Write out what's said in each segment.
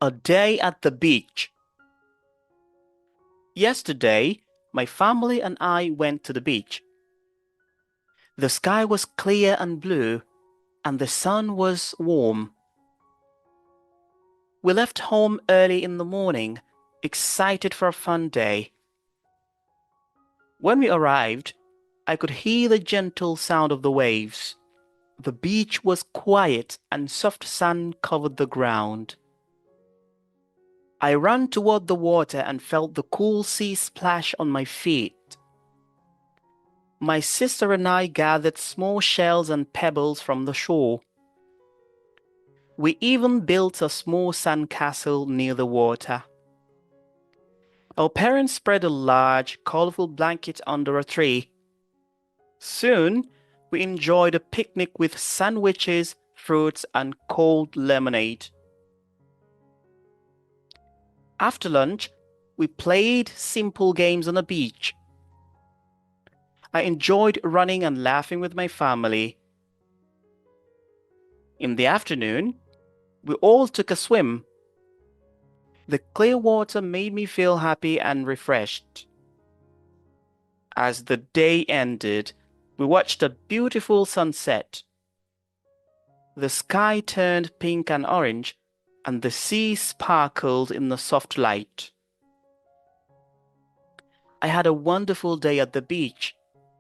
A day at the beach. Yesterday, my family and I went to the beach. The sky was clear and blue, and the sun was warm. We left home early in the morning, excited for a fun day. When we arrived, I could hear the gentle sound of the waves. The beach was quiet and soft sand covered the ground. I ran toward the water and felt the cool sea splash on my feet. My sister and I gathered small shells and pebbles from the shore. We even built a small sandcastle near the water. Our parents spread a large, colorful blanket under a tree. Soon, we enjoyed a picnic with sandwiches, fruits, and cold lemonade. After lunch, we played simple games on the beach. I enjoyed running and laughing with my family. In the afternoon, we all took a swim. The clear water made me feel happy and refreshed. As the day ended, we watched a beautiful sunset. The sky turned pink and orange, and the sea sparkled in the soft light. I had a wonderful day at the beach.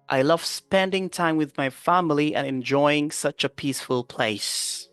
I love spending time with my family and enjoying such a peaceful place.